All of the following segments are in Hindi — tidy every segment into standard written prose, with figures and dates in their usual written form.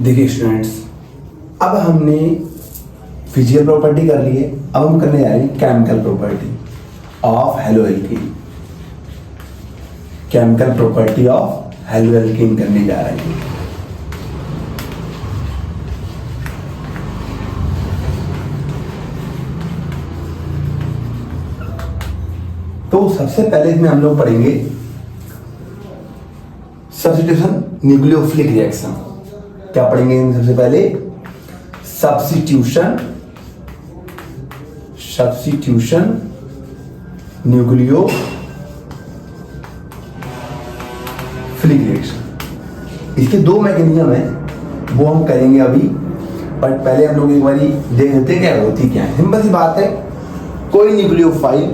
देखिए स्टूडेंट्स, अब हमने फिजिकल प्रॉपर्टी कर ली है। अब हम करने जा रहे हैं chemical property of haloalkene. Chemical property of haloalkene करने जा रहे हैं। तो सबसे पहले इसमें हम लोग पढ़ेंगे सब्स्टिट्यूशन न्यूक्लियोफिलिक रिएक्शन। क्या पढ़ेंगे सबसे पहले? Substitution nucleophilic reaction. इसके दो मैकेनिज्म है, वो हम करेंगे अभी। बट पहले हम लोग एक बार देख लेते हैं क्या होती क्या है। सिंपल सी बात है, कोई न्यूक्लियोफाइल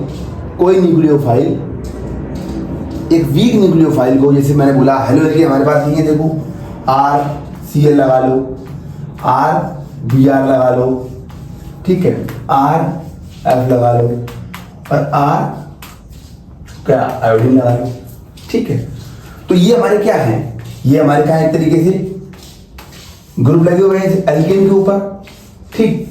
एक वीक न्यूक्लियोफाइल को, जैसे मैंने बोला हेलोएल्कीन हमारे पास नहीं है, देखो RCl लगा लो, RBr लगा लो, ठीक है, RF लगा लो और R क्या आयोडीन लगा लो, ठीक है। तो ये हमारे क्या है, ये हमारे क्या है, एक तरीके से ग्रुप लगे हुए हैं एल्केन के ऊपर, ठीक।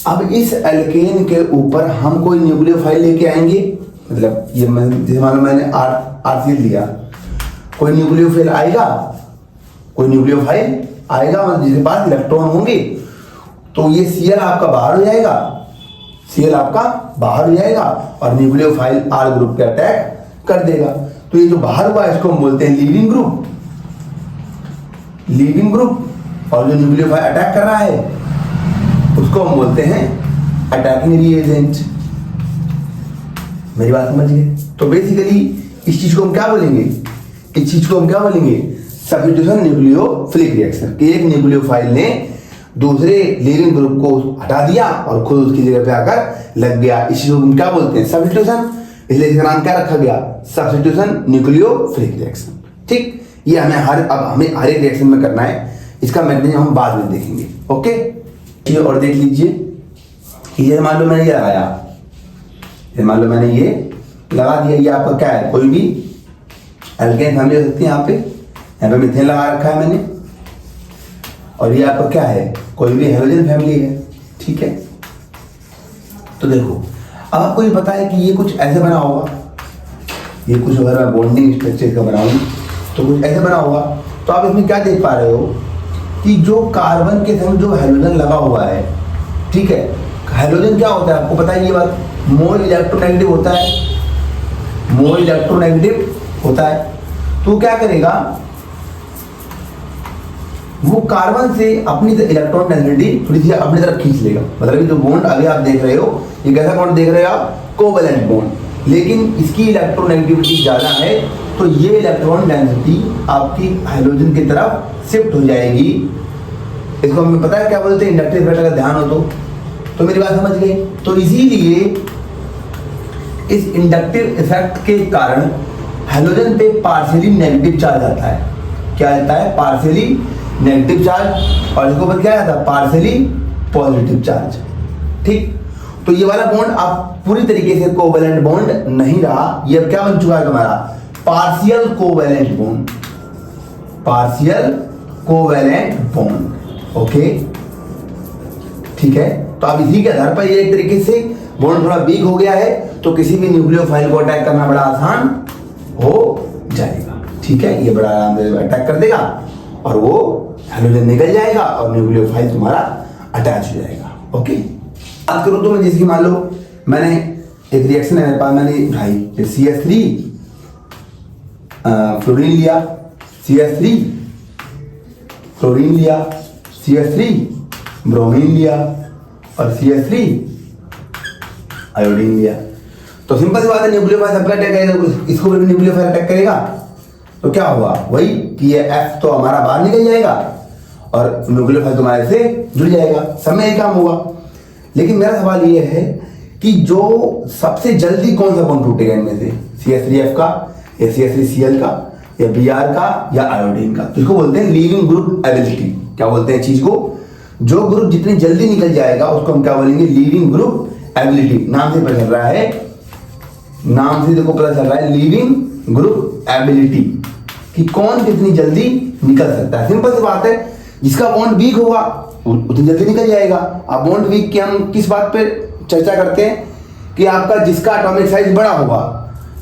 अब इस एल्केन के ऊपर हम कोई न्यूक्लियोफाइल लेके आएंगे, मतलब ये जैसे मान लो मैंने RCl लिया, कोई न्यूक्लियोफाइल आएगा मतलब जिसके पास इलेक्ट्रॉन होंगे, तो ये Cl आपका बाहर हो जाएगा और न्यूक्लियोफाइल R ग्रुप पे अटैक कर देगा। तो ये जो बाहर हुआ इसको हम बोलते हैं लीविंग ग्रुप, और जो न्यूक्लियोफाइल अटैक कर रहा है उसको हम बोलते हैं अटैकिंग रिएजेंट। मेरी बात समझ गए? तो बेसिकली इस चीज को हम क्या बोलेंगे, सब्स्टिट्यूशन न्यूक्लियोफिलिक रिएक्शन। कि एक न्यूक्लियोफाइल ने दूसरे लीविंग ग्रुप को हटा दिया और खुद उसकी जगह पे आकर लग गया, इसी को हम क्या बोलते हैं, सब्स्टिट्यूशन। इसलिए इसका नाम क्या रखा गया, सब्स्टिट्यूशन न्यूक्लियोफिलिक रिएक्शन, ठीक। ये हमें हर एक रिएक्शन में करना है। इसका मैकेनिज्म हम बाद में देखेंगे, ओके। और देख लीजिए, ये मान लो मैंने ये लगा दिया, ये आपका क्या है, कोई भी एल्केन फैमिली हो सकती है। यहाँ पे मीथेन लगा रखा है मैंने, और ये आपका क्या है, कोई भी हेलोजन फैमिली है, ठीक है। तो देखो, अब आपको ये पता है कि ये कुछ ऐसे बना होगा, ये कुछ अगर मैं बॉन्डिंग स्ट्रक्चर का बनाऊं तो कुछ ऐसे बना होगा। तो आप इसमें क्या देख पा रहे हो कि जो कार्बन के संग जो हेलोजन लगा हुआ है, ठीक है। हेलोजन क्या होता है आपको पता है, ये बात मोल इलेक्ट्रोनेगेटिव होता है। तो क्या करेगा, वो कार्बन से अपनी इलेक्ट्रॉन डेंसिटी थोड़ी सी अपनी तरफ खींच लेगा। मतलब जो बॉन्ड अभी आप देख रहे हो, ये कैसा बॉन्ड देख रहे हो आप, कोवैलेंट बॉन्ड, लेकिन इसकी इलेक्ट्रोनेगेटिविटी ज्यादा है, तो ये इलेक्ट्रॉन डेंसिटी आपकी हाइड्रोजन की तरफ शिफ्ट हो जाएगी। इसको हमें पता है क्या बोलते हैं, इंडक्टिव इफेक्ट। अगर ध्यान हो तो मेरी बात समझ गए। तो इसीलिए इस इंडक्टिव इफेक्ट के कारण हाइड्रोजन पे पार्शियली नेगेटिव चार्ज आता है। क्या आता है, पार्शियली नेगेटिव चार्ज, और इसको क्या आता है, पार्शियली पॉजिटिव चार्ज, ठीक। तो ये वाला बॉन्ड आप पूरी तरीके से कोवैलेंट बॉन्ड नहीं रहा, ये अब क्या बन चुका है हमारा, पार्शियल कोवैलेंट बॉन्ड, ओके, ठीक है। तो अब इसी के आधार पर ये एक तरीके से बॉन्ड थोड़ा वीक हो गया है, तो किसी भी न्यूक्लियोफाइल को अटैक करना बड़ा आसान हो जाएगा, ठीक है। ये बड़ा आराम से अटैक कर देगा और वो हाइड्रोजन निकल जाएगा और न्यूक्लियोफाइल तुम्हारा अटैच हो जाएगा, ओके। बात करूं तो मैं, जैसे कि मान लो मैंने एक रिएक्शन है मेरे पास, मैंने उठाई CH3 फ्लोरीन लिया, CH3 फ्लोरीन लिया, CH3 ब्रोमीन लिया और CH3 आयोडीन लिया। तो सिंपल सी बात है, न्यूक्लियोफाइल सब पे अटैक करेगा, इसको भी न्यूक्लियोफाइल अटैक करेगा, तो क्या हुआ, वही कि ये F तो हमारा बाहर निकल जाएगा और न्यूक्लियोफाइल तुम्हारे से जुड़ जाएगा, सब में यही काम होगा। लेकिन मेरा सवाल ये है कि जो सबसे जल्दी कौन सा बॉन्ड टूटेगा इनमें से, CH3F का या CH3Cl का या Br का या आयोडीन का। तो इसको बोलते हैं लीविंग ग्रुप एबिलिटी। क्या बोलते हैं चीज को, जो ग्रुप जितनी जल्दी निकल जाएगा उसको हम क्या बोलेंगे, लीविंग ग्रुप एबिलिटी। नाम से पता चल रहा है, देखो पता चल रहा है लीविंग ग्रुप एबिलिटी, कि कौन कितनी जल्दी निकल सकता है। सिंपल सी बात है, जिसका बॉन्ड वीक होगा उतनी जल्दी निकल जाएगा। अब बॉन्ड वीक की हम किस बात पे चर्चा करते हैं कि आपका जिसका एटॉमिक साइज बड़ा होगा,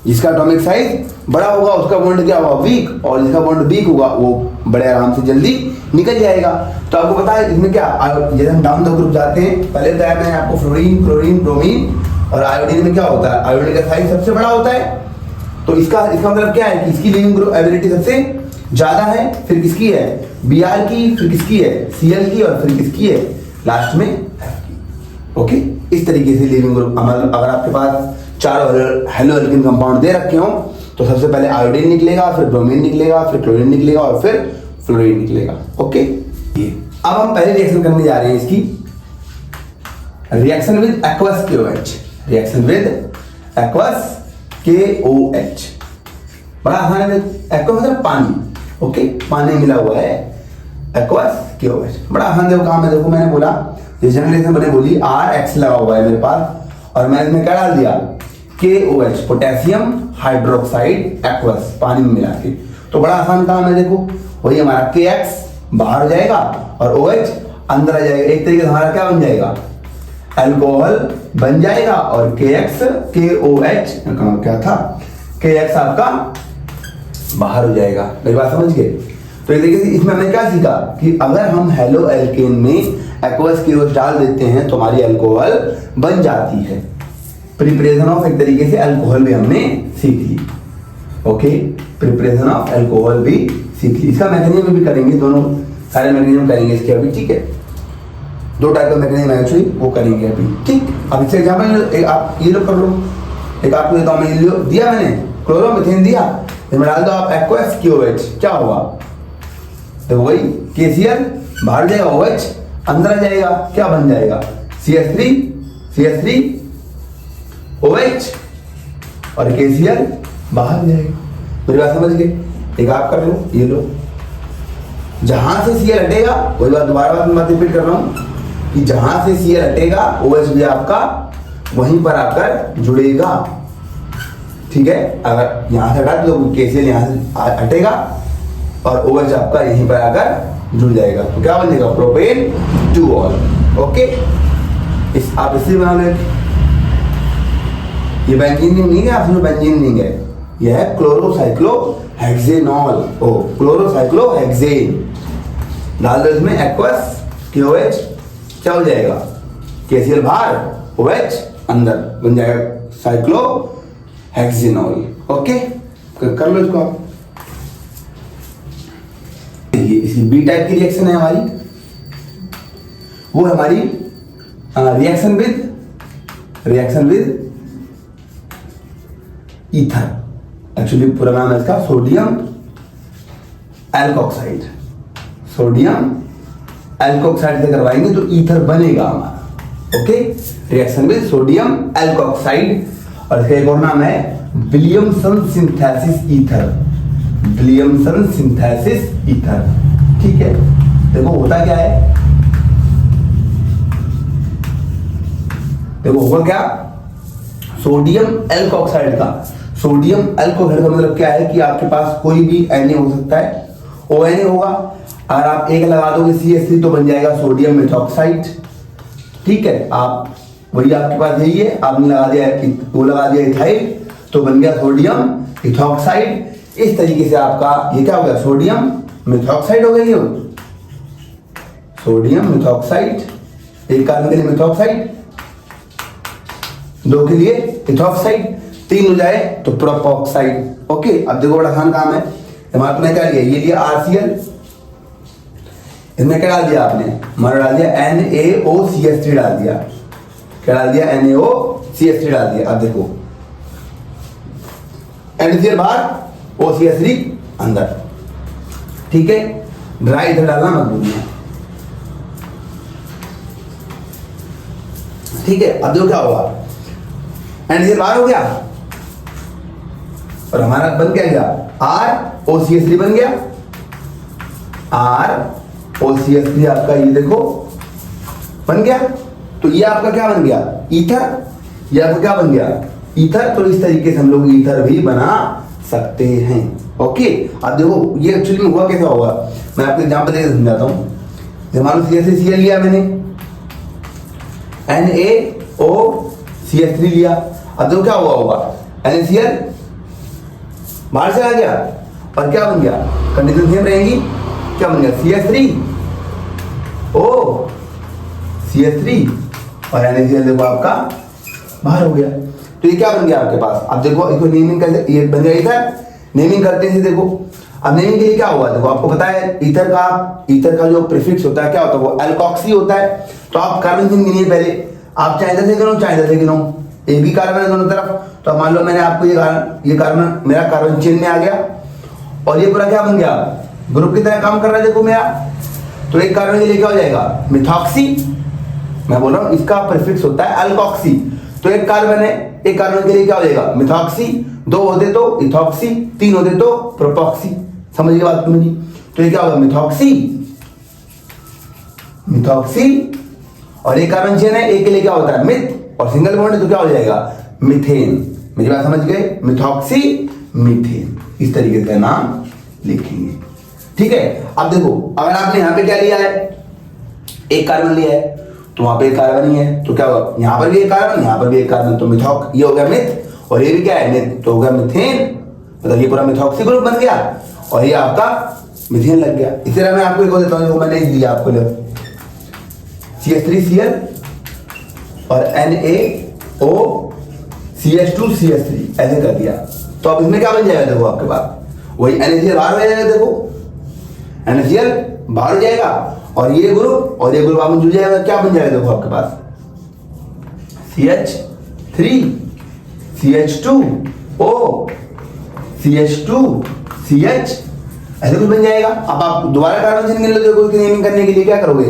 जिसका एटॉमिक साइज बड़ा होगा उसका बॉन्ड क्या होगा, वीक, और जिसका बॉन्ड वीक होगा वो बड़े आराम से जल्दी निकल जाएगा। तो आपको पता है इसमें क्या, जैसे हम डाउन द ग्रुप जाते हैं, पहले बताया मैंने आपको फ्लोरीन, क्लोरीन, ब्रोमीन और आयोडीन में क्या होता है, आयोडीन का साइज सबसे बड़ा होता है। तो इसका मतलब क्या है कि इसकी लिविंग ग्रुप एबिलिटी सबसे ज्यादा है, फिर किसकी है, Br की, फिर किसकी है, Cl की, और फिर किसकी है लास्ट में F की। ओके, इस तरीके से लिविंग ग्रुप अगर आपके पास चारों हेलो एल्किन कंपाउंड दे रखे हो तो सबसे पहले आयोडीन निकलेगा, फिर ब्रोमीन निकलेगा, फिर क्लोरीन निकलेगा और फिर फ्लोरीन निकलेगा। ओके, अब हम पहले रिएक्शन करने जा रहे हैं इसकी, reaction with aqueous KOH, reaction with aqueous KOH। बड़ा आसान है, एक्वस मतलब पानी, ओके, पानी मिला हुआ है, एक्वस KOH, बड़ा आसान देखो काम है। देखो मैंने बोला ये जनरल रिएक्शन मैंने बोली RX लगा हुआ है मेरे पास और मैंने इसमें क्या डाल दिया, KOH, पोटेशियम हाइड्रोक्साइड एक्वस, पानी में मिला के। तो बड़ा आसान काम है, देखो वही हमारा KX बाहर हो जाएगा और OH अंदर आ जाएगा। एक तरीके से हमारा क्या बन जाएगा, अल्कोहल बन जाएगा और KOH क्या था, KX आपका बाहर हो जाएगा। मेरी बात समझ गए? तो एक तरीके से इसमें हमने क्या सीखा कि अगर हम हेलो एल्केन में एक्वस KOH डाल देते हैं तो हमारी अल्कोहल बन जाती है। प्रिपरेशन ऑफ एक तरीके से अल्कोहल भी हमने सीख ली। ओके, प्रिपरेशन ऑफ अल्कोहल भी सीख ली। इसका मैकेनिज्म भी करेंगे, दोनों सारे मैकेनिज्म करेंगे इसके अभी, ठीक है। दो टाइप का मैकेनिज्म है एक्चुअली, वो करेंगे अभी, ठीक। अब इससे एग्जाम्पल आप ये लो कर लो, एक आपको देता हूँ मैं, दिया मैंने क्लोरोमीथेन दिया, इसमें डाल दो आप एक्वस KOH, क्या होगा, तो वही KCl बाहर जाएगा, OH अंदर आ जाएगा, क्या बन जाएगा, CH3 OH और KCl बाहर जाएगा। मेरी बात समझ गए? एक आप कर लो, ये लो, जहां से Cl हटेगा, वही बात दोबारा बात रिपीट कर रहा हूं कि जहां से Cl हटेगा OH भी आपका वहीं पर आकर जुड़ेगा, ठीक है। अगर यहां से हटा तो KCl यहां से हटेगा और OH आपका यहीं पर आकर जुड़ जाएगा, तो क्या बन जाएगा, प्रोपेन 2ऑल। ओके, इस आप इसे बना लें, ये बेंजीन नहीं है, आप बेंजीन नहीं है, यह है क्लोरोसाइक्लोहेक्सेनॉल, ओ क्लोरोसाइक्लोहेक्सेन। डाल दो इसमें एक्वस KOH, क्या हो जाएगा, KCl बाहर, OH अंदर, बन जाएगा साइक्लोहेक्सेनॉल। ओके, कर लो इसको आप। ये इसकी बी टाइप की रिएक्शन है हमारी, वो हमारी रिएक्शन विद ईथर। एक्चुअली पूरा नाम है इसका सोडियम एल्कोक्साइड। सोडियम एल्कोक्साइड से करवाएंगे तो ईथर बनेगा हमारा। Okay, reaction with sodium alkoxide, और इसका एक और नाम है Williamson synthesis ether. Williamson synthesis ether, ठीक है। देखो होता क्या है, देखो होगा क्या, सोडियम एल्कोक्साइड का, सोडियम एल्कोक्साइड का मतलब क्या है कि आपके पास कोई भी Na हो सकता है, ONA होगा। अगर आप एक लगा दोगे CH3 तो बन जाएगा सोडियम मेथॉक्साइड, ठीक है। आप वही आपके पास यही है, आपने लगा दिया, वो लगा दिया इथाइल तो बन गया सोडियम इथॉक्साइड। इस तरीके से आपका ये क्या हो गया, सोडियम मेथॉक्साइड हो गई, सोडियम मेथॉक्साइड, एक कार्बन के लिए मेथॉक्साइड, दो के लिए इथॉक्साइड, तीन हो जाए तो प्रोपॉक्साइड। ओके, अब देखो बड़ा आसान काम है, हमारे क्या लिया, ये लिया RCl, इसमें क्या डाल दिया आपने, हमारा डाल दिया NaOCH3 डाल दिया, क्या डाल दिया, NaOCH3 डाल दिया। अब देखो NaCl बाहर, OCH3 अंदर, ठीक है। ड्राई इधर डालना मत भूलना, ठीक है। अब देखो क्या हुआ, NaCl बाहर हो गया और हमारा बन क्या गया, ROCH3 बन गया, ROCH3 आपका ये देखो बन गया। तो ये आपका क्या बन गया, ईथर, ये आपका क्या बन गया, ईथर। तो इस तरीके से हम लोग ईथर भी बना सकते हैं। ओके, अब देखो ये एक्चुअली में हुआ कैसा होगा, मैं आपको एग्जांपल देकर समझाता हूँ। जैसे मान लो CH3Cl लिया मैंने, NaOCH3 लिया, अब देखो क्या हुआ होगा, NaCl बाहर से आ गया और क्या बन गया, कंडीशन सेम रहेगी, क्या बन गया CH3OCH3 और NaCl देखो आपका बाहर हो गया। तो ये क्या बन गया आपके पास, अब देखो इसको नेमिंग कैसे, ये बन गया ईथर, नेमिंग करते हैं देखो। अब नेमिंग के लिए क्या हुआ, देखो आपको पता है ईथर का जो प्रीफिक्स होता है क्या होता है, वो एल्कोक्सी होता है। तो आप कार्बन चेन गिनिए पहले, आप चाहे इधर से गिनो चाहे इधर से गिनो, एक भी कार्बन है दोनों तरफ। तो मान लो मैंने आपको ये कार्बन मेरा कार्बन चेन में आ गया और ये पूरा क्या बन गया, ग्रुप की तरह काम कर रहा है देखो मेरा। तो एक कार्बन के लिए क्या हो जाएगा, मिथॉक्सी, मैं बोल रहा हूँ इसका प्रीफिक्स होता है एल्कोक्सी। तो एक कार्बन है, एक कार्बन के लिए क्या हो जाएगा, मिथॉक्सी, 2 होते तो इथॉक्सी, 3 होते तो प्रोपॉक्सी। समझिए बात मेरी। तो ये क्या होगा, मिथॉक्सी और एक कार्बन चेन है, एक के लिए क्या होता है मिथ, और सिंगल बॉन्ड है तो क्या हो जाएगा मीथेन। मेरी बात समझ गए, मिथॉक्सी मीथेन, इस तरीके से नाम लिखेंगे। ठीक है। अब देखो अगर आपने यहाँ पे क्या लिया है, एक कार्बन लिया है तो वहां पे एक कार्बन ही है, तो क्या होगा, यहाँ पर भी एक कार्बन, यहाँ पर भी एक कार्बन, तो मिथॉक, ये हो गया मिथ और ये भी क्या है मिथ, तो हो गया मिथेन, मतलब ये पूरा मिथॉक्सी ग्रुप बन गया और ये आपका मिथेन लग गया। इसी तरह मैं आपको एक और देता हूँ, मैंने दिया आपको CH3Cl और NaOCH2CH3 ऐसे कर दिया। तो अब इसमें क्या बन जाएगा, देखो आपके पास वही NaCl बाहर हो जाएगा, देखो NaCl बाहर हो जाएगा और ये ग्रुप आप जुड़ जाएगा, क्या बन जाएगा, देखो आपके पास CH3 CH2O CH2CH ऐसे कुछ बन जाएगा। अब आप दोबारा कार्बन चेन गिन लो, देखो इसकी नेमिंग करने के लिए क्या करोगे,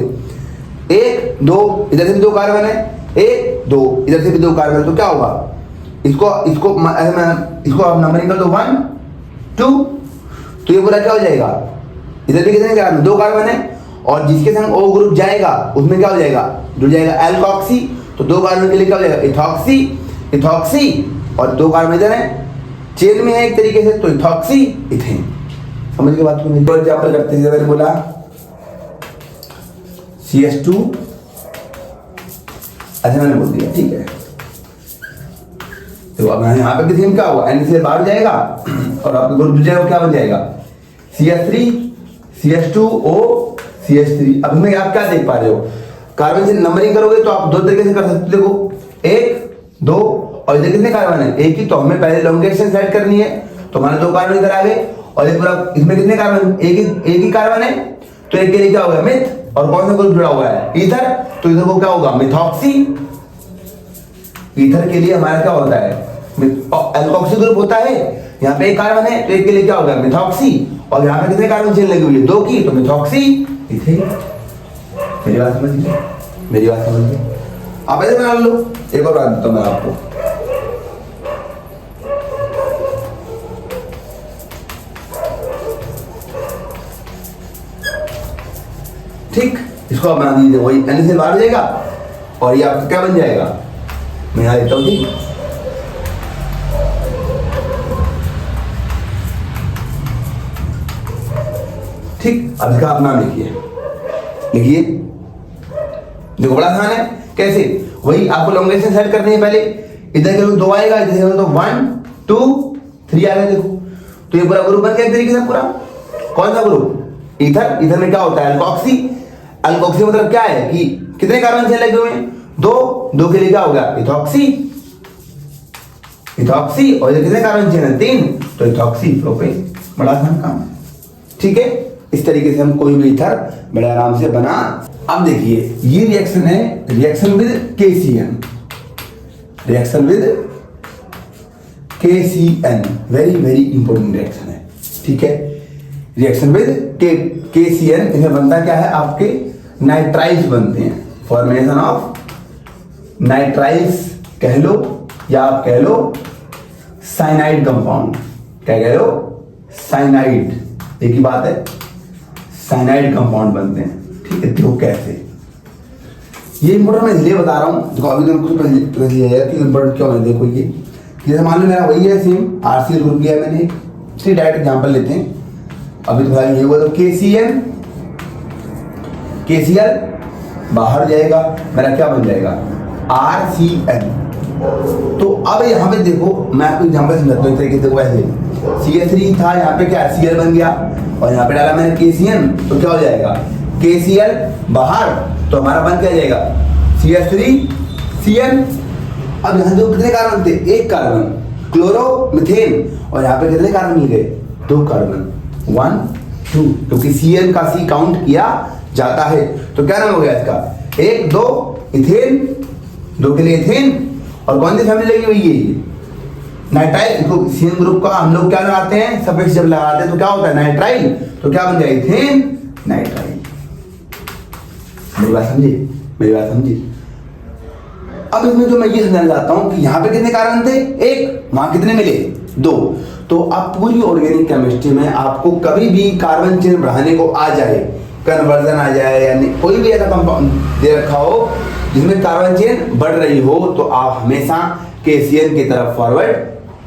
1 2 इधर से भी 2 कार्बन है, 1 2 इधर से भी 2 कार्बन, तो क्या होगा, इसको आप नंबरिंग कर दो 1 2, तो ये पूरा क्या हो जाएगा, इधर भी कितने कार्बन, 2 कार्बन है और जिसके संग O ग्रुप जाएगा उसमें क्या हो जाएगा, जुड़ जाएगा एल्कोक्सी, तो 2 कार्बन के लिए क्या हो जाएगा इथॉक्सी और 2 कार्बन इधर है, चेन में है एक तरीके से, तो इथॉक्सी इथेन। समझ के बात को मेरी एग्जांपल करते हैं, मैंने बोला CH2, अच्छा मैंने बोल दिया, ठीक है। तो अब यहाँ पे किसी में क्या हुआ, NaCl बाहर जाएगा और आपका ग्रुप जो जाएगा क्या बन जाएगा, CH3 CH2O CH3। अब इसमें आप क्या देख पा रहे हो, कार्बन से नंबरिंग करोगे तो आप 2 तरीके से कर सकते हो, देखो 1 2 और इधर कितने कार्बन है, एक ही, तो हमें पहले लॉन्गेशन सेट करनी है, तो हमारे 2 कार्बन इधर आ गए और ये पूरा इसमें कितने कार्बन, एक ही कार्बन है, तो एक के लिए क्या होगा मिथ, और कौन सा ग्रुप जुड़ा हुआ है ईथर, तो इधर को क्या होगा मिथॉक्सी। ईथर के लिए हमारा क्या होता है, एल्कोक्सी ग्रुप होता है, यहाँ पे एक कार्बन है तो एक के लिए क्या होगा मिथॉक्सी, और यहाँ पे कितने कार्बन चेन लगी हुई है, 2 की, तो मिथॉक्सी इथेन। मेरी बात समझिए, आप ऐसे बना लो। एक और बात देता हूं मैं आपको, ठीक, इसको आप बना दीजिए, वही NaCl बाहर जाएगा और ये आपका क्या बन जाएगा, मैं यहाँ लिखता हूँ, ठीक। अब इसका आप नाम लिखिए, देखो बड़ा आसान है, कैसे, वही आपको लॉन्गेशन सेट करनी है, पहले इधर के 2 आएगा, इधर के तो 1 2 3 आएगा, देखो तो ये पूरा ग्रुप बन गया एक तरीके से पूरा। कौन सा ग्रुप, ईथर में क्या होता है एल्कोक्सी मतलब क्या है कि कितने कार्बन चेन लगे हुए हैं, 2 के लिए क्या हो गया इथॉक्सी और इधर कितने कार्बन चेन है, 3, तो इथॉक्सी प्रोपेन। बड़ा आसान काम, ठीक है। इस तरीके से हम कोई भी ईथर बड़े आराम से बना। अब देखिए ये रिएक्शन है, reaction with KCN, very important reaction है, ठीक है। रिएक्शन विद KCN, इसमें बनता क्या है, आपके नाइट्राइल्स बनते हैं, फॉर्मेशन ऑफ नाइट्राइल्स कह लो या आप कह लो साइनाइड कंपाउंड, क्या कह लो साइनाइड, एक ही बात है, साइनाइड कंपाउंड बनते हैं, ठीक है। देखो कैसे, ये इंपॉर्टेंट मैं इसलिए बता रहा हूँ, देखो अभी तो कुछ इंपॉर्टेंट क्यों है, देखो ये जैसे मान लो मेरा वही है सेम RCl ग्रुप लिया मैंने, डायरेक्ट एग्जांपल लेते हैं। अभी तो भाई ये हुआ, तो KCN KCl बाहर जाएगा, मेरा क्या बन जाएगा RCl। तो अब यहाँ पे देखो मैं आपको एग्जांपल समझाता हूँ इस तरीके से। वैसे CH3 था, यहाँ पे क्या Cl बन गया, और यहाँ पे डाला मैंने KCl, तो क्या हो जाएगा KCl बाहर, तो हमारा बन क्या जाएगा CH3Cl। अब यहाँ देखो कितने कार्बन थे, एक कार्बन, क्लोरो मीथेन, और यहाँ पे कितने कार्बन मिल गए, दो कार्बन, 1 2, क्योंकि Cl का C काउंट किया जाता है। तो क्या नाम हो गया इसका, 1 2 इथेन, 2 के लिए इथेन, और कौन सी फैमिली लगी हुई है नाइट्राइल। इसको CN ग्रुप का हम लोग क्या लगाते हैं, सफिक्स जब लगाते हैं तो क्या होता है नाइट्राइल, तो क्या बन गया इथेन नाइट्राइल। मेरी बात समझी, मेरी बात समझी। अब इसमें जो मैं ये समझाना चाहता हूं कि यहाँ पे कितने कार्बन थे, एक, वहां कितने मिले, 2। तो आप पूरी ऑर्गेनिक केमिस्ट्री में आपको कभी भी कार्बन चेन बढ़ाने को आ जाए, कन्वर्जन आ जाए, यानी कोई भी ऐसा कंपाउंड दे रखा हो जिसमें कार्बन चेन बढ़ रही हो, तो आप हमेशा KCl की तरफ फॉरवर्ड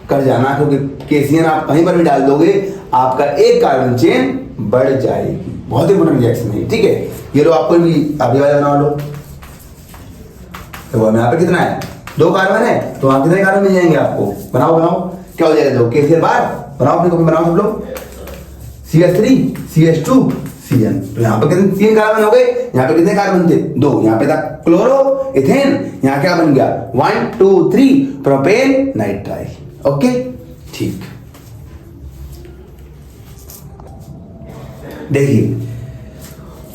कर जाना, क्योंकि KCl आप कहीं पर भी डाल दोगे आपका एक कार्बन चेन बढ़ जाएगी। बहुत इंपॉर्टेंट रिएक्शन है, ठीक है। ये लो आपको भी आप ये वाला बना लो, तो यहाँ पे कितना है, 2 कार्बन है, तो वहां कितने कार्बन मिल जाएंगे आपको, बनाओ बनाओ, क्या हो जाएगा, KCl बार बनाओ, अपनी कॉपी बनाओ सब लोग, CH3 CH2 Cl। तो यहाँ पे कितने 3 कार्बन हो गए, यहाँ पे कितने कार्बन थे, 2, यहाँ पे था क्लोरो इथेन, यहाँ क्या बन गया 1 2 3 प्रोपेन नाइट्राइल। ओके ठीक। देखिए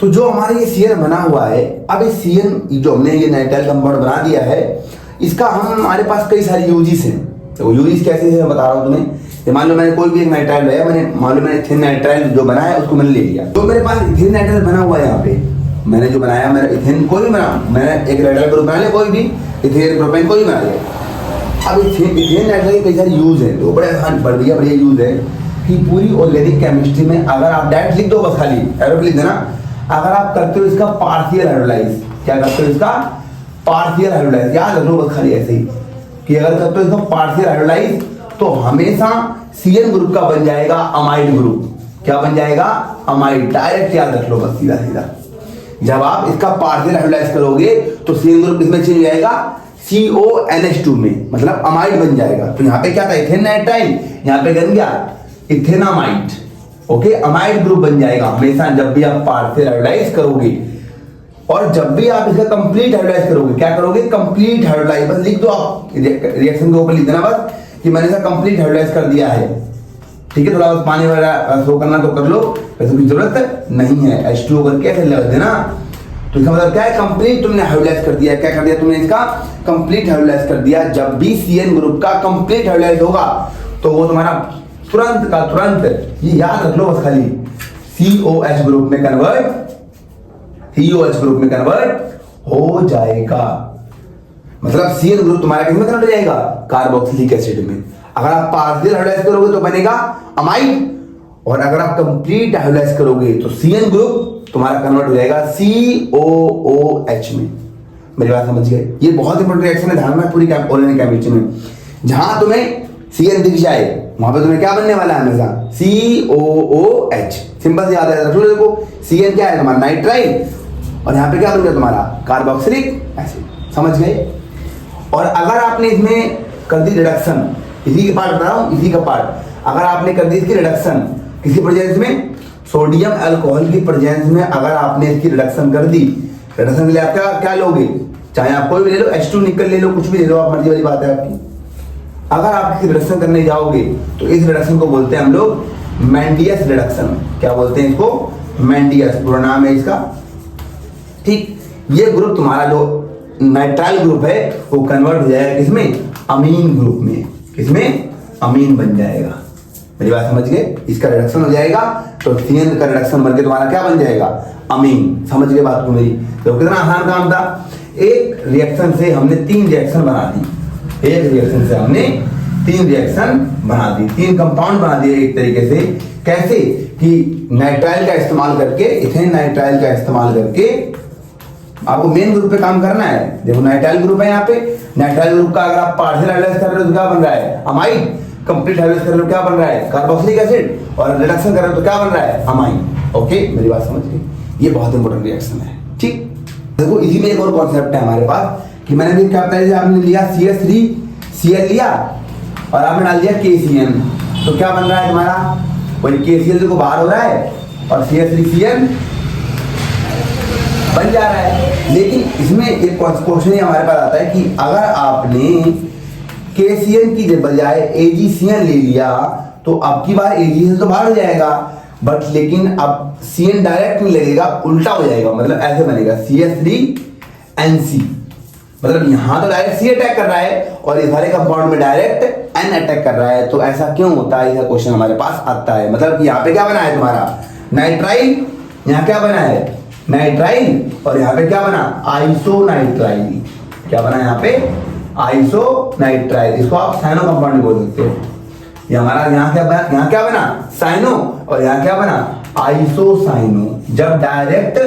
तो जो हमारा ये Cl बना हुआ है, अब ये Cl जो हमने ये नाइट्राइल कंपाउंड बना दिया है, इसका हमारे पास कई सारी यूजेस हैं। तो यूजेस कैसे है मैं बता रहा हूँ तुम्हें। मान लो मैंने कोई भी एक नाइट्राइल लिया, मैंने मान लो मैंने इथेन नाइट्राइल जो बना है उसको मैंने ले लिया, तो मेरे पास इथेन नाइट्राइल बना हुआ है। यहाँ पे मैंने जो बनाया, मेरा इथेन कोई भी बना, मैंने एक नाइट्राइल ग्रुप बना लिया, कोई भी इथेन प्रोपेन कोई बना लिया। अब इथेन नाइट्राइल कई सारे यूज है, तो बड़े आसान बढ़िया यूज है कि पूरी ऑर्गेनिक केमिस्ट्री में अगर आप डायरेक्ट लिख दो, बस खाली एरो लिख देना, अगर आप करते हो इसका पार्शियल हाइड्रोलाइज, क्या करते हो इसका पार्शियल हाइड्रोलाइज, याद रख लो बस खाली ऐसे ही कि अगर करते हो इसका पार्शियल हाइड्रोलाइज तो हमेशा Cl ग्रुप का बन जाएगा अमाइड ग्रुप। क्या बन जाएगा, अमाइड, डायरेक्ट याद रख लो बस सीधा सीधा। जब आप इसका पार्शियल हाइड्रोलाइज करोगे तो Cl ग्रुप इसमें चेंज हो जाएगा CONH2 में, मतलब अमाइड बन जाएगा। तो यहाँ पे क्या था इथेन नाइट्राइल, यहाँ पे बन गया इथेनामाइड। ओके, अमाइड ग्रुप बन जाएगा हमेशा जब भी आप पार्शियल हाइड्रोलाइज करोगे। और जब भी आप इसका कंप्लीट हाइड्रोलाइज करोगे, क्या करोगे कंप्लीट हाइड्रोलाइज, बस लिख दो आप रिएक्शन के ऊपर लिख देना बस कि मैंने इसका कंप्लीट हाइड्रोलाइज कर दिया है। ठीक है, थोड़ा बस पानी वगैरह शो करना तो कर लो, वैसे की जरूरत नहीं है, H2O करके ऐसे लग देना। तो इसका मतलब क्या है, कंप्लीट तुमने हाइड्रोलाइज कर दिया। क्या कर दिया तुमने, इसका कंप्लीट हाइड्रोलाइज कर दिया। जब भी Cn ग्रुप का कंप्लीट हाइड्रोलाइज होगा तो वो तुम्हारा तुरंत का तुरंत, ये याद रख लो बस खाली, COH ग्रुप में कन्वर्ट हो जाएगा। मतलब Cn ग्रुप तुम्हारा किसमें कन्वर्ट हो जाएगा, कार्बोक्सिलिक एसिड में। अगर आप पार्शियल हाइड्रोलाइज करोगे तो बनेगा अमाइड, और अगर आप कंप्लीट हाइड्रोलाइज करोगे तो Cn ग्रुप तुम्हारा कन्वर्ट हो जाएगा COOH में। मेरी बात समझ गए, ये बहुत इंपॉर्टेंट रिएक्शन है, ध्यान में पूरी ऑर्गेनिक केमिस्ट्री में। जहां तुम्हें Cn दिख जाए वहां पे तुम्हें क्या बनने वाला है हमेशा, COOH। सिंपल से याद रख लो, देखो Cn क्या है तुम्हारा नाइट्राइल, और यहाँ पे क्या बन गया तुम्हारा कार्बोक्सिलिक एसिड। समझ गए। और अगर आपने इसमें कर दी रिडक्शन, इसी के पार्ट बता रहा हूँ, इसी का पार्ट, अगर आपने कर दी इसकी रिडक्शन किसी प्रेजेंस में, सोडियम अल्कोहल की प्रेजेंस में अगर आपने इसकी रिडक्शन कर दी, रिडक्शन के लिए आप क्या लोगे, चाहे आप कोई भी ले लो, H2 निकल ले लो, कुछ भी ले लो, आप मर्जी वाली बात है आपकी। अगर आप इसकी रिडक्शन करने जाओगे तो इस रिडक्शन को बोलते हैं हम लोग मेंडियस रिडक्शन। क्या बोलते हैं इसको, मेंडियस, पूरा नाम है इसका। ठीक, ये ग्रुप तुम्हारा जो नाइट्राइल ग्रुप है वो कन्वर्ट हो जाएगा किसमें, अमीन ग्रुप में। किसमें, अमीन बन जाएगा। मेरी बात समझ गए, इसका रिडक्शन हो जाएगा तो Cn का रिडक्शन बनके तुम्हारा क्या बन जाएगा, अमीन। समझ गए बात को मेरी। तो कितना आसान काम था, एक रिएक्शन से हमने 3 रिएक्शन बना दी, एक रिएक्शन से हमने 3 रिएक्शन बना दी, 3 कंपाउंड बना दिए एक तरीके से। कैसे कि नाइट्राइल का इस्तेमाल करके, इथेन नाइट्राइल का इस्तेमाल करके आपको मेन ग्रुप पे काम करना है। देखो नाइट्राइल ग्रुप है यहाँ पे, नाइट्राइल ग्रुप का अगर आप पार्शियल हाइड्रोलाइज कर रहे हो तो क्या बन रहा है, अमाइड। कंप्लीट हाइड्रोलाइज कर रहे हो क्या बन रहा है, कार्बोक्सिलिक एसिड। और रिडक्शन कर रहे हो तो क्या बन रहा है, अमाइन। ओके, मेरी बात समझ गई, ये बहुत इंपॉर्टेंट रिएक्शन है। देखो इसी में एक और कॉन्सेप्ट है हमारे पास कि मैंने भी क्या बताया, आपने लिया CH3Cl लिया और आपने डाल दिया KCl, तो क्या बन रहा है तुम्हारा, वही KCl देखो बाहर हो रहा है और CH3Cl बन जा रहा है। लेकिन इसमें एक क्वेश्चन हमारे पास आता है कि अगर आपने KCl की बजाय AgCl ले लिया तो अब की बार AgCl तो बाहर हो जाएगा, बट लेकिन अब Cl डायरेक्ट नहीं लगेगा, उल्टा हो जाएगा, मतलब ऐसे बनेगा CH3NC, मतलब यहां तो डायरेक्ट C अटैक कर रहा है और इस वाले कंपाउंड में डायरेक्ट N अटैक कर रहा है। तो ऐसा क्यों होता है, ऐसा क्वेश्चन हमारे पास आता है। मतलब यहाँ पे क्या बना है तुम्हारा नाइट्राइल, यहाँ क्या बना है नाइट्राइल, और यहाँ पे क्या बना आइसोनाइट्राइल, क्या बना यहाँ पे आइसोनाइट्राइल, इसको आप साइनो कंपाउंड बोल सकते हो। ये हमारा यहाँ क्या बना साइनो और यहाँ क्या बना आइसोसाइनो। जब डायरेक्ट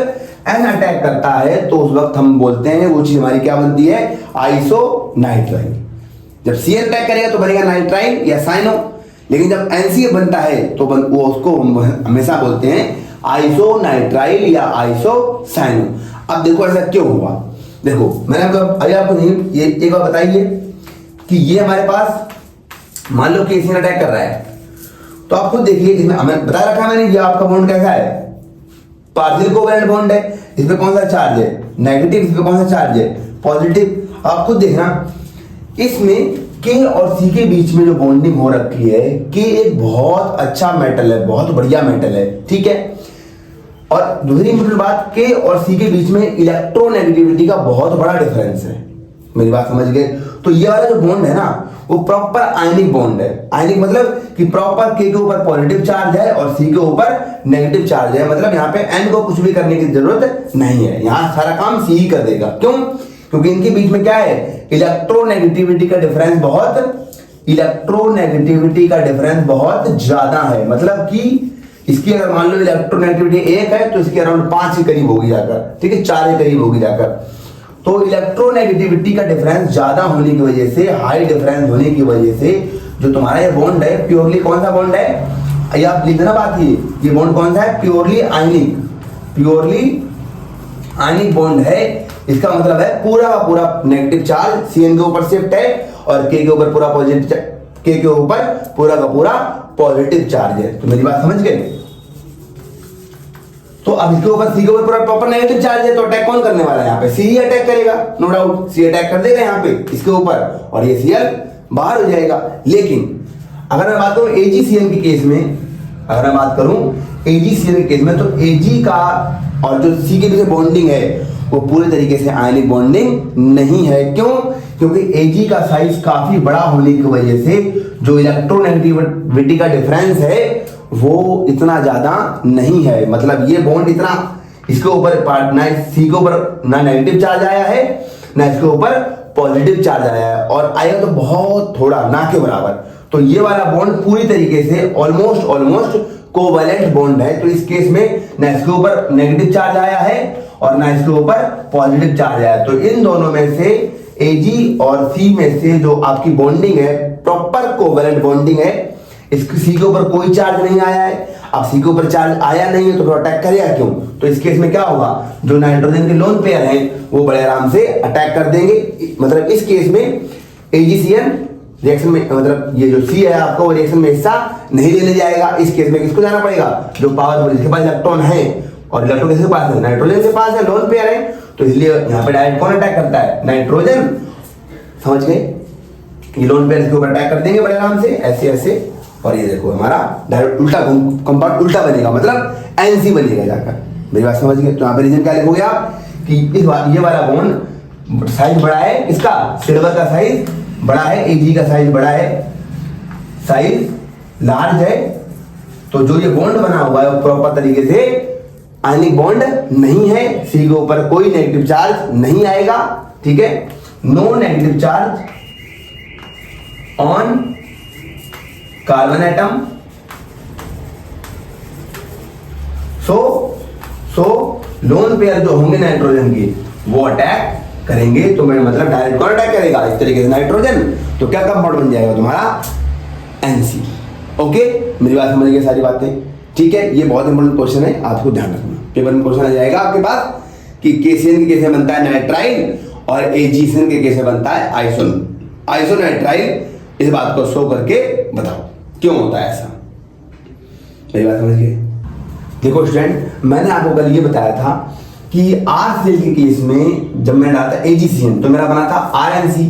एन अटैक करता है तो उस वक्त हम बोलते हैं वो चीज हमारी क्या बनती है आइसोनाइट्राइल। जब Cl अटैक करेगा तो बनेगा नाइट्राइल या साइनो, लेकिन जब NC बनता है तो वो उसको हम हमेशा बोलते हैं आइसोनाइट्राइल या आइसोसाइनो। अब देखो ऐसा क्यों हुआ, देखो मैंने आपको ये एक बार बताइए कि ये हमारे पास मान लो KCl अटैक कर रहा है, तो आप खुद देखिए इसमें हमें बता रखा मैंने ये आपका बॉन्ड कैसा है, पार्शियल कोवैलेंट बॉन्ड है। इसमें कौन सा चार्ज है नेगेटिव, इसमें कौन सा चार्ज है पॉजिटिव। आप खुद देखना इसमें K और C के बीच में जो बॉन्डिंग हो रखी है, K एक बहुत अच्छा मेटल है, बहुत बढ़िया मेटल है, ठीक है। और दूसरी इंपॉर्टेंट बात, K और C के बीच में इलेक्ट्रोनेगेटिविटी का बहुत बड़ा डिफरेंस है, मेरी बात समझ गए। तो ये वाला जो बॉन्ड है ना वो प्रॉपर आयनिक बॉन्ड है। आयनिक मतलब कि प्रॉपर K के ऊपर पॉजिटिव चार्ज है और C के ऊपर नेगेटिव चार्ज है, मतलब यहाँ पे N को कुछ भी करने की जरूरत नहीं है, यहाँ सारा काम C ही कर देगा। क्यों, क्योंकि इनके बीच में क्या है इलेक्ट्रोनेगेटिविटी का डिफरेंस बहुत ज्यादा है। मतलब कि इसकी अगर मान लो इलेक्ट्रोनेगेटिविटी 1 है तो इसकी अराउंड 5 के करीब होगी जाकर, ठीक है 4 के करीब होगी जाकर। तो इलेक्ट्रोनेगेटिविटी का डिफरेंस ज्यादा होने की वजह से, हाई डिफरेंस होने की वजह से जो तुम्हारा ये बॉन्ड है प्योरली कौन सा बॉन्ड है, ये आप लिख देना बात ये बॉन्ड कौन सा है प्योरली आयनिक बॉन्ड है। इसका मतलब है पूरा का पूरा नेगेटिव चार्ज Cn के ऊपर शिफ्ट है और K के ऊपर पूरा पॉजिटिव, K के ऊपर पूरा का पूरा पॉजिटिव चार्ज है। तो मेरी बात समझ गए। तो अब इसके ऊपर C के ऊपर पूरा प्रॉपर नेगेटिव चार्ज है, तो अटैक कौन करने वाला है यहाँ पे C ही अटैक करेगा, नो डाउट C अटैक कर देगा यहाँ पे इसके ऊपर और ये Cl बाहर हो जाएगा। लेकिन अगर मैं बात करूं AgCl के केस में, अगर मैं बात करूं AgCl के केस में, तो Ag का और जो C के बीच बॉन्डिंग है वो पूरे तरीके से आयनिक बॉन्डिंग नहीं है। क्यों, क्योंकि Ag का साइज काफी बड़ा होने की वजह से जो इलेक्ट्रोनेगेटिविटी का डिफरेंस है वो इतना ज्यादा नहीं है। मतलब ये बॉन्ड इतना, इसके ऊपर ना C के ऊपर ना नेगेटिव चार्ज आया है ना इसके ऊपर पॉजिटिव चार्ज आया है, और आया तो बहुत थोड़ा, ना के बराबर। तो ये वाला बॉन्ड पूरी तरीके से ऑलमोस्ट कोवैलेंट बॉन्ड है। तो इस केस में ना इसके ऊपर नेगेटिव चार्ज आया है और ना इसके ऊपर पॉजिटिव चार्ज आया है। तो इन दोनों में से Ag और C में से जो आपकी बॉन्डिंग है प्रॉपर कोवैलेंट बॉन्डिंग है, इसके C के ऊपर कोई चार्ज नहीं आया है। अब C के ऊपर चार्ज आया नहीं है तो अटैक करेगा क्यों, तो इस केस में क्या होगा, जो नाइट्रोजन के लोन पेयर हैं वो बड़े आराम से अटैक कर देंगे। मतलब इस केस में AgCl रिएक्शन में, मतलब ये जो C है आपको वो रिएक्शन में हिस्सा नहीं लेने जाएगा। इस केस में किसको जाना पड़ेगा, जो पावरफुल, जिसके पास इलेक्ट्रॉन है, और इलेक्ट्रॉन किसके पास है, नाइट्रोजन के पास है, लोन पेयर है। तो इसलिए यहाँ पे डायरेक्ट कौन अटैक करता है, नाइट्रोजन। समझ गए, ये लोन पेयर इसके ऊपर अटैक कर देंगे बड़े आराम से ऐसे, और ये देखो हमारा डायरेक्ट उल्टा कंपाउंड उल्टा बनेगा, मतलब NC बनेगा जाकर। मेरी बात समझ गए। तो यहाँ पे रीजन क्या लिखोगे आप कि ये वाला बॉन्ड साइज बड़ा है, इसका सिल्वर का साइज बड़ा है, Ag का साइज बड़ा है, साइज लार्ज है। तो जो ये बॉन्ड बना हुआ है वो प्रॉपर तरीके से आयनिक बॉन्ड नहीं है, C के ऊपर कोई नेगेटिव चार्ज नहीं आएगा, ठीक है, no negative charge on carbon atom. So lone pair जो होंगे नाइट्रोजन के वो अटैक करेंगे। तो मेरा मतलब डायरेक्ट कौन अटैक करेगा, इस तरीके से नाइट्रोजन। तो क्या कंपाउंड बन जाएगा तुम्हारा NC। ओके, मेरी बात समझ गए सारी बातें, ठीक है। ये बहुत इंपॉर्टेंट क्वेश्चन है, आपको ध्यान रखना, पेपर में क्वेश्चन आ जाएगा आपके पास कि KCN के कैसे बनता है नाइट्राइल और AgCN के कैसे बनता है आइसोनाइट्राइल। इस बात को शो करके बताओ क्यों होता है ऐसा। मेरी बात समझ गए? देखो स्टूडेंट, मैंने आपको कल ये बताया था कि RCl के केस में जब मैंने डाला था AgCN तो मेरा बना था RNC,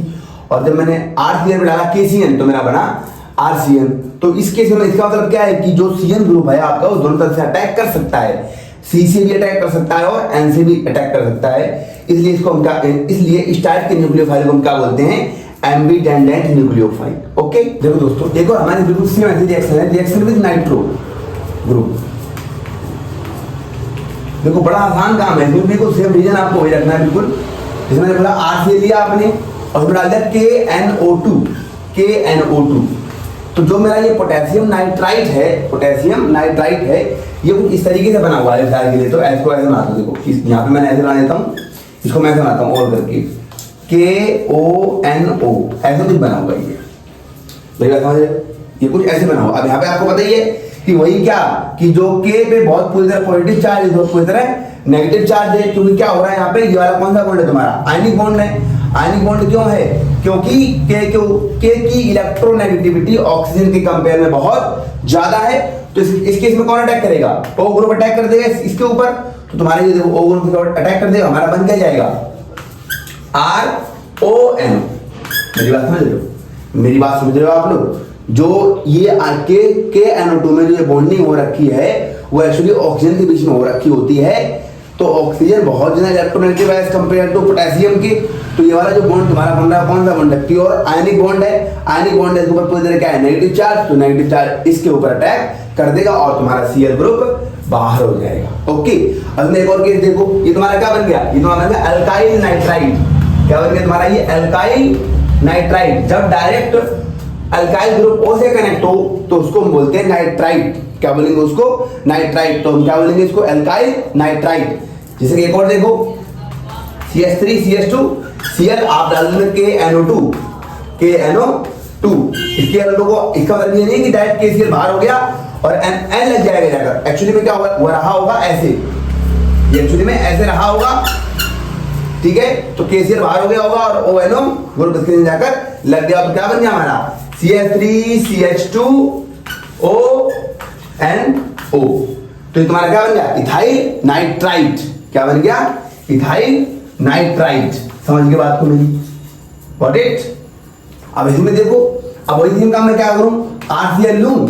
और जब मैंने RCl में डाला KCN तो मेरा बना RCN। तो इस केस में इसका मतलब क्या है कि जो CN ग्रुप है आपका वो दोनों तरफ से अटैक कर सकता है, C से भी अटैक कर सकता है और N से भी अटैक कर सकता है। इसलिए इसको हम क्या, इसलिए इस टाइप के न्यूक्लियोफाइल को हम क्या बोलते हैं, एम्बिडेंडेंट न्यूक्लियोफाइल। ओके, देखो दोस्तों, देखो हमारे बिल्कुल सेम ऐसी रिएक्शन है, रिएक्शन विद नाइट्रो ग्रुप। देखो बड़ा आसान काम है, इसमें बिल्कुल सेम रीजन आपको वही रखना है बिल्कुल। इसमें मैंने बोला RCl लिया आपने और उसमें डाल दिया KNO2। तो जो मेरा ये पोटेशियम नाइट्राइट है, ये कुछ इस तरीके से बना हुआ है के लिए। तो इसको ऐसे बनाता हूँ, देखो यहाँ पे मैंने ऐसे बना देता हूँ, इसको मैं ऐसे बनाता हूँ और करके KONO, ऐसे कुछ बना हुआ ये। ये कुछ ऐसे बना हुआ। अब यहाँ पे आपको पता ही है कि वही क्या, कि जो K पे बहुत पूरी तरह पॉजिटिव चार्ज है, बहुत पूरी तरह नेगेटिव चार्ज है। क्योंकि क्या हो रहा है यहाँ पे, ये वाला कौन सा बॉन्ड है तुम्हारा, आयनिक बॉन्ड है। आयनिक बॉन्ड क्यों है, क्योंकि K की इलेक्ट्रोनेगेटिविटी ऑक्सीजन के कंपेयर में बहुत ज्यादा है। तो इस केस में कौन अटैक करेगा, O ग्रुप अटैक कर देगा इसके ऊपर। तो तुम्हारे ये देखो O ग्रुप अटैक कर देगा, हमारा बन क्या जाएगा RON। मेरी बात समझ रहे हो आप लोग? जो ये KNO2 में जो ये बॉन्डिंग हो रखी है वो एक्चुअली ऑक्सीजन के बीच में हो रखी होती है। तो ऑक्सीजन बहुत ज्यादा इलेक्ट्रोनेगेटिव है एज कंपेयर टू पोटेशियम के। तो ये वाला जो बॉन्ड तुम्हारा बन रहा है कौन सा बॉन्ड है, प्योर आयनिक बॉन्ड है। आयनिक बॉन्ड है, इसके ऊपर पूरी तरह क्या है, नेगेटिव चार्ज। तो नेगेटिव चार्ज इसके ऊपर अटैक कर देगा और तुम्हारा Cl ग्रुप बाहर हो जाएगा। ओके, अब एक और केस देखो, ये तुम्हारा क्या बन गया, ये तुम्हारा बन गया अल्काइल नाइट्राइट। क्या बन गया तुम्हारा ये अल्काइल नाइट्राइट। जब डायरेक्ट अल्काइल ग्रुप O से कनेक्ट हो तो उसको हम बोलते हैं नाइट्राइट। क्या बोलेंगे उसको, नाइट्राइट। तो हम क्या बोलेंगे इसको, अल्काइल नाइट्राइट। जैसे कि एक और देखो CH3 CH2 Cl, आप डाल देंगे KNO2। इसके N2 को, इसका मतलब ये नहीं कि डायरेक्ट KCl बाहर हो गया और N लग जाएगा जाकर। एक्चुअली में क्या हुआ रहा होगा ऐसे, ये एक्चुअली में ऐसे रहा होगा, ठीक है। तो KCl बाहर हो गया होगा और ONO ग्रुप इसके नीचे जाकर लग गया। तो क्या बन गया हमारा CH3 CH2 ONO। तो ये तुम्हारा क्या बन गया, इथाइल नाइट्राइट। क्या बन गया, इथाइल नाइट्राइट। समझ के बात को मेरी, गॉट इट? अब इसमें देखो, अब वही सेम काम मैं क्या करूं, RCl लूं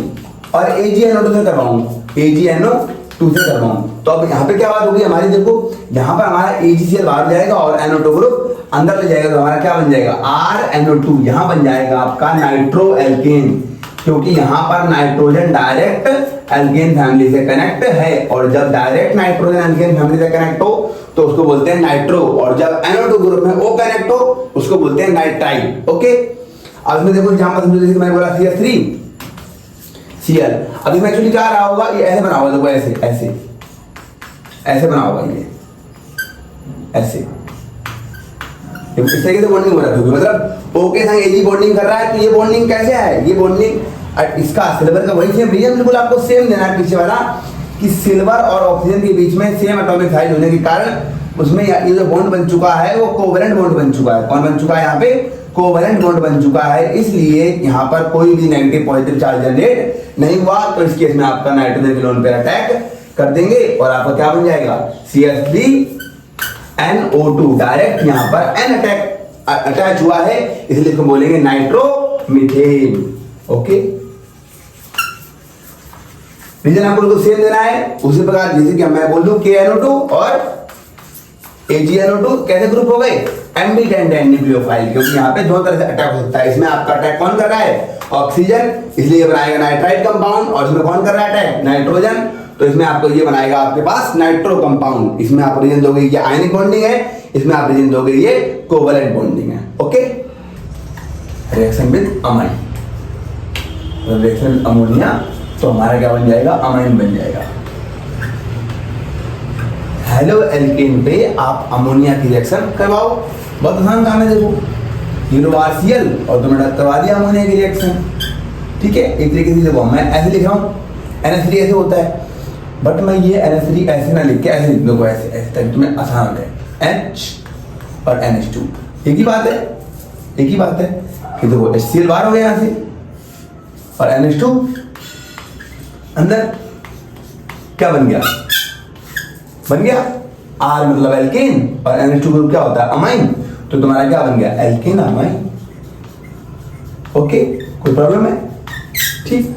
और AgNO2 से करवाऊं, AgNO2 से करवाऊं। तो अब यहाँ पे क्या बात होगी हमारी, देखो यहाँ पर हमारा AgCl बाहर जाएगा और NO2 ग्रुप अंदर ले जाएगा। तो हमारा क्या बन जाएगा, RNO2। यहाँ बन जाएगा आपका नाइट्रो एल्केन, क्योंकि यहाँ पर नाइट्रोजन डायरेक्ट एल्केन फैमिली से कनेक्ट है। और जब डायरेक्ट नाइट्रोजन एल्केन फैमिली से कनेक्ट हो तो उसको बोलते हैं नाइट्रो, और जब NO2 ग्रुप में O कनेक्ट हो उसको बोलते हैं नाइट्राइल। ओके, अब इसमें देखो जहां पर जैसे मैंने बोला CH3 Cl, अब इसमें एक्चुअली क्या रहा होगा, ये ऐसे बना होगा, देखो ऐसे ऐसे ऐसे बना होगा, ये ऐसे इस तरीके से बॉन्डिंग हो रहा है। मतलब O के संग Ag बॉन्डिंग कर रहा है। तो ये बॉन्डिंग कैसे है, ये बॉन्डिंग इसका सिल्वर का वही सेम रीजन बिल्कुल आपको सेम देना है पीछे वाला, कि सिल्वर और ऑक्सीजन के बीच में सेम एटॉमिक साइज होने के कारण उसमें ये जो बॉन्ड बन चुका है वो कोवेलेंट बॉन्ड बन चुका है। कौन बन चुका है यहाँ पे, कोवेलेंट बॉन्ड बन चुका है। इसलिए यहाँ पर कोई भी नेगेटिव पॉजिटिव चार्ज जनरेट नहीं हुआ। तो इस केस में आपका नाइट्रोजन के लोन पे अटैक कर देंगे और आपका क्या बन जाएगा, CH3NO2। डायरेक्ट यहाँ पर N अटैच हुआ है, इसलिए इसको बोलेंगे नाइट्रोमीथेन। ओके, रीजन आपको बिल्कुल सेम देना है। उसी प्रकार जैसे कि मैं बोल दूं KNO2 और AgNO2 कैसे ग्रुप हो गए, एम्बिडेंडेंट न्यूक्लियोफाइल, क्योंकि यहाँ पे दो तरह से अटैक हो सकता है। इसमें आपका अटैक कौन कर रहा है, ऑक्सीजन, इसलिए बनाएगा नाइट्राइट कंपाउंड। और इसमें कौन कर रहा है अटैक, नाइट्रोजन, तो इसमें आपको ये बनाएगा आपके पास नाइट्रो कंपाउंड। इसमें आप रीजन दोगे ये आयनिक बॉन्डिंग है, इसमें आप रीजन दोगे ये कोवेलेंट बॉन्डिंग है। Okay, reaction with amine, reaction with ammonia, तो हमारा क्या बन जाएगा, अमाइन बन जाएगा। हेलो एल्केन पे आप अमोनिया की रिएक्शन करवाओ, बहुत आसान काम है। देखो ये लो RCl और तुमने करवा दिया अमोनिया की रिएक्शन, ठीक है। एक तरीके से देखो मैं ऐसे लिख रहा हूँ, NH3 ऐसे होता है, बट मैं ये NH3 ऐसे ना लिख के ऐसे लिख दूंगा, ऐसे ऐसे ताकि तुम्हें आसान हो जाए। H और NH2 एक ही बात है, एक ही बात है कि देखो HCl बाहर हो गया यहाँ से और NH2 अंदर, क्या बन गया, बन गया R मतलब एल्केन और NH2 ग्रुप क्या होता है, अमाइन। तो तुम्हारा क्या बन गया, एल्केन अमाइन। ओके, कोई प्रॉब्लम है? ठीक,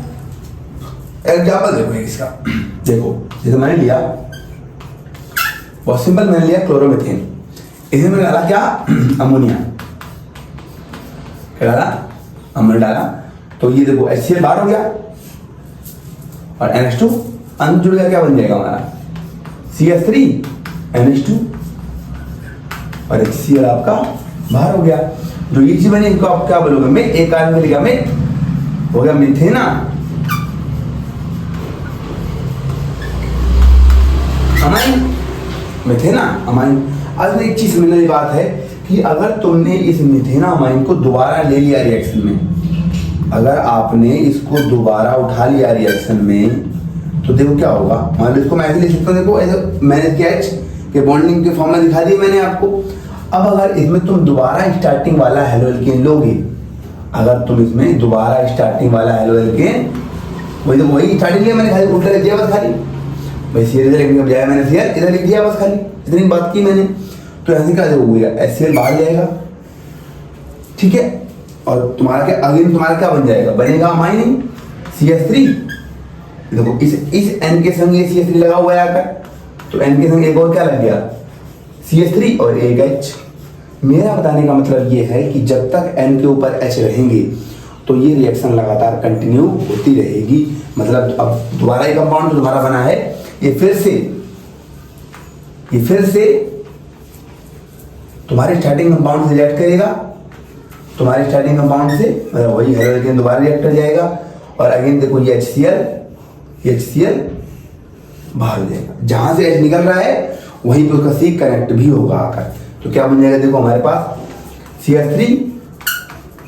एग्जाम्पल देखो इसका। देखो जैसे मैंने लिया, बहुत सिंपल, मैंने लिया क्लोरोमीथेन, इसमें मैंने डाला क्या, अमोनिया, क्या डाला, अमोनिया डाला। तो ये देखो HCl बाहर हो गया और NH2 अंदर जुड़ गया, क्या बन जाएगा हमारा, CH3 NH2 और HCl आपका बाहर हो गया। जो ये चीज बनी इनको आप क्या बोलोगे, में एक कार्बन मिलेगा, में हो गया मिथेना अमाइन, मिथेना अमाइन। अब एक चीज समझने की बात है कि अगर तुमने इस मिथेना अमाइन को दोबारा ले लिया रिएक्शन में, अगर आपने इसको दोबारा उठा लिया रिएक्शन में, तो देखो क्या होगा। मान लो इसको मैं ऐसे लिख सकता हूँ, देखो ऐसे मैंने H के बॉन्डिंग के फॉर्म में दिखा दिया मैंने आपको। अब अगर इसमें तुम दोबारा स्टार्टिंग वाला हेलो एल्केन लोगे, अगर तुम इसमें दोबारा स्टार्टिंग वाला हेलो एल्केन, वही तो वही स्टार्टिंग लिया मैंने, खाली उल्टा लिख दिया बस, खाली भाई सीएल इधर लिखने के बजाय मैंने सीएल इधर लिख दिया बस, खाली इतनी बात की मैंने। तो ऐसे क्या हो गया, HCl बाहर जाएगा, ठीक है, और तुम्हारा क्या अगेन तुम्हारा क्या बन जाएगा, बनेगा अमाइन CH3। देखो इस N के संग ये CH3 लगा हुआ है आकर, तो N के संग एक और क्या लग गया, CH3 और एक H। मेरा बताने का मतलब ये है कि जब तक N के ऊपर H रहेंगे तो ये रिएक्शन लगातार कंटिन्यू होती रहेगी। मतलब अब दोबारा एक कंपाउंड जो दोबारा बना है, ये फिर से तुम्हारे स्टार्टिंग कंपाउंड से रिएक्ट करेगा, तुम्हारे स्टार्टिंग कंपाउंड से, मतलब वही हेलो एल्केन दोबारा रिएक्ट कर जाएगा और अगेन देखो ये HCl बाहर हो जाएगा। जहां से H निकल रहा है वहीं पे उसका C कनेक्ट भी होगा आकर। तो क्या बन जाएगा, देखो हमारे पास CH3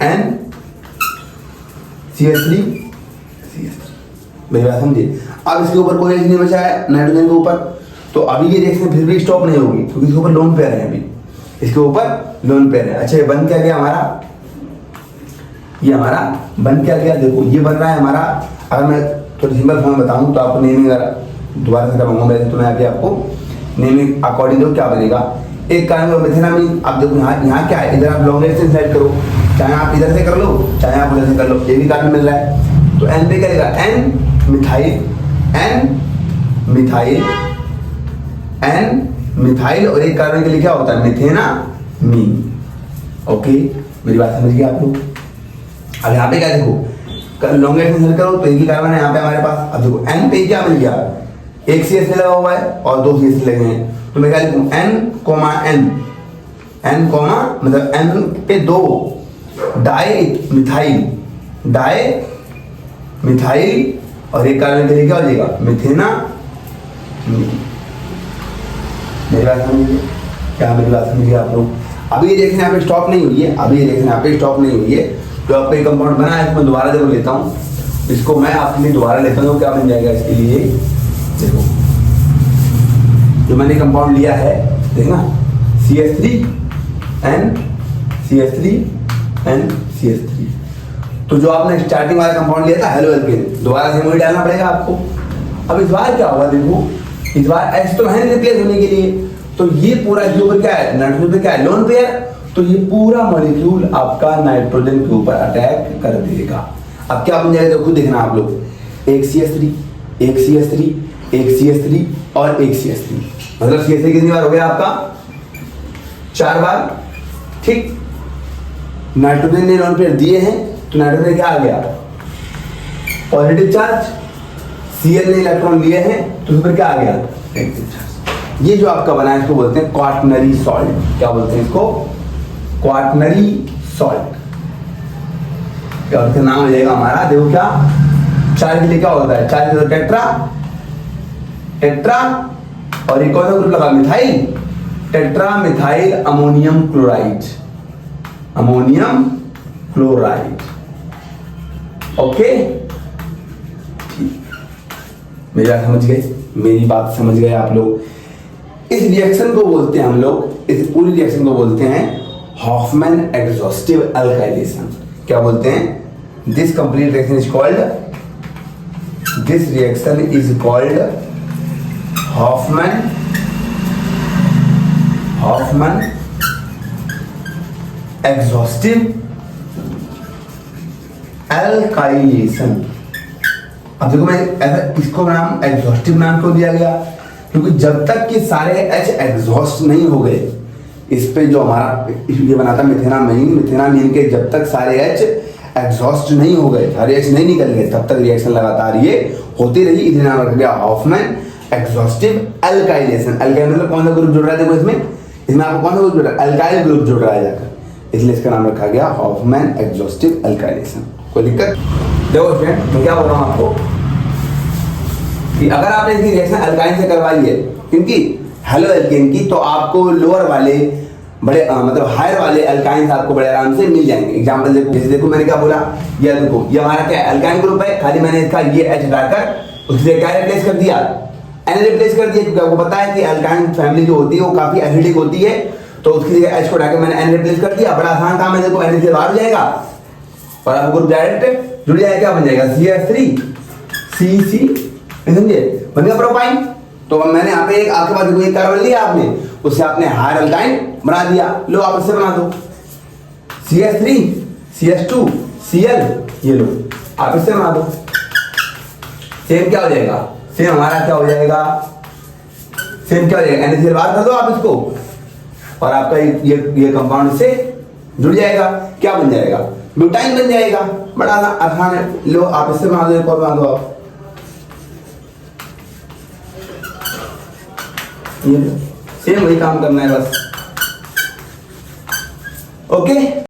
N CH3 मेरी बात समझिए। अब इसके ऊपर कोई H नहीं बचा है नाइट्रोजन के ऊपर, तो अभी ये रिएक्शन फिर भी स्टॉप नहीं होगी क्योंकि इसके ऊपर लोन पेयर है, अभी इसके ऊपर लोन पेयर है। अच्छा ये बन क्या गया हमारा, ये हमारा बन क्या गया, देखो ये बन रहा है हमारा। अगर मैं थोड़ी सिंपल फॉर्म में बताऊं तो आपको नेमिंग दोबारा से करवाऊंगा वैसे, तो मैं अभी आपको नेमिंग अकॉर्डिंग तो क्या बनेगा, एक कार्बन मिथेनामीन। आप देखो यहाँ क्या है, इधर आप लॉन्ग रेंज से सेलेक्ट करो, चाहे आप इधर से कर लो चाहे आप उधर से कर लो, ये भी कार्बन मिल रहा है। तो N पे करेगा N मिथाइल और एक कार्बन के लिए क्या होता है, मिथेनामीन। ओके, मेरी बात समझ गए आप लोग। अब यहाँ पे क्या देखो, लॉन्ग रेंज से सेलेक्ट करो तो एक ही कार्बन है यहाँ पे हमारे पास। अब देखो N पे क्या मिल गया, एक CH लगा हुआ है और दो CH लगे हैं, तो मैं क्या लिखूं, N मतलब N पे दो डाई मिथाइल और एक कार्बन के लिए क्या हो जाएगा, मिथेना। मेरी बात समझिए, क्या मेरी बात समझिए आप लोग। अभी ये रिएक्शन यहाँ पे स्टॉप नहीं हुई है, अभी ये रिएक्शन यहाँ पे स्टॉप नहीं हुई है। तो आपको एक कंपाउंड बना है, इसमें दोबारा जरूर लेता हूँ, इसको मैं आपके लिए दोबारा लेता हूँ। क्या बन जाएगा इसके लिए, देखो जो मैंने कंपाउंड लिया है देखना, CH3 तो जो आपने स्टार्टिंग वाला कंपाउंड लिया था हेलो एल्केन, दोबारा से वही डालना पड़ेगा आपको। अब इस बार क्या होगा, देखो इस बार H तो है रिप्लेस होने के लिए, तो ये पूरा इसके ऊपर क्या है, नाइट्रोजन पे क्या है, लोन पेयर, तो ये पूरा मॉलिक्यूल आपका नाइट्रोजन के ऊपर अटैक कर देगा। अब क्या बन जाएगा, तो खुद देखना आप लोग, एक CH3 और एक CH3, मतलब CH3 कितनी बार हो गया आपका, 4 बार, ठीक। नाइट्रोजन ने लोन पेयर दिए हैं तो नाइट्रोजन क्या आ गया, पॉजिटिव चार्ज। Cl ने इलेक्ट्रॉन लिए हैं तो फिर क्या आ गया, नेगेटिव चार्ज। ये जो आपका बना है इसको बोलते हैं क्वाटनरी सॉल्ट। क्या बोलते हैं इसको, क्वाटनरी सॉल्ट। क्या उसका नाम हो जाएगा हमारा, देखो क्या चार्ज के लिए क्या होता है, चार्ज तो टेट्रा और एक और ग्रुप लगा methyl, tetra methyl ammonium chloride. Okay, ठीक, मेरी बात समझ गए। मेरी बात समझ गए आप लोग। इस रिएक्शन को बोलते हैं हम लोग, इस पूरी रिएक्शन को बोलते हैं हॉफमैन एग्जॉस्टिव अल्काइलेशन। क्या बोलते हैं? This complete reaction is called, this reaction is called Hofmann exhaustive alkylation. अब देखो मैं ऐसा इसको नाम एग्जॉस्टिव नाम क्यों दिया गया? क्योंकि जब तक कि सारे H एग्जॉस्ट नहीं हो गए, इस पे जो हमारा ये बना था मिथेनामीन के, जब तक सारे H एग्जॉस्ट नहीं हो गए, सारे H नहीं निकल गए, तब तक रिएक्शन लगातार ये होती रही। इसलिए नाम रखा गया हॉफमैन एग्जॉस्टिव अल्काइलेशन। अल्काइल मतलब कौन सा ग्रुप जुड़ रहा है? देखो इसमें आपको कौन सा ग्रुप जुड़ रहा है? अल्काइल ग्रुप जुड़ रहा है जाकर, इसलिए इसका नाम रखा गया हॉफमैन एग्जॉस्टिव अल्काइलेशन। कोई दिक्कत? देखो फ्रेंड, मैं क्या बोल रहा हूँ आपको कि अगर आपने इसकी रिएक्शन अल्काइन से करवाई है, क्योंकि हेलो एल्केन की, तो आपको लोअर वाले बड़े मतलब हायर वाले अल्काइंस आपको बड़े आराम से मिल जाएंगे। एग्जांपल देखो, जैसे देखो मैंने क्या बोला, ये देखो ये हमारा क्या अल्काइन ग्रुप है, खाली मैंने इसका ये H हटाकर उससे क्या रिप्लेस कर दिया? N रिप्लेस कर दिया, क्योंकि आपको पता है कि अल्काइन फैमिली जो होती है वो काफी एसिडिक होती है, तो उसकी जगह H को हटाकर मैंने N रिप्लेस कर दिया। बड़ा आसान काम है, देखो N से बाहर हो जाएगा और आपको ग्रुप डायरेक्ट जुड़ जाएगा। क्या बन जाएगा? CH3CC, समझे? बन गया प्रोपाइन। तो मैंने यहाँ पे एक आपके पास देखो एक कार्बन लिया आपने, उससे आपने हायर अल्काइन बना दिया। लो आप इससे बना दो CH3 CH2 Cl, ये लो आप इससे बना दो। सेम क्या हो जाएगा? सेम हमारा क्या हो जाएगा? सेम क्या हो जाएगा? NaCl बाहर कर दो आप इसको और आपका ये कंपाउंड से जुड़ जाएगा। क्या बन जाएगा? ब्यूटाइन बन जाएगा। बड़ा आसान है। लो आप इससे बना दो, एक और बना दो आप। ये सेम वही काम करना है बस। ओके।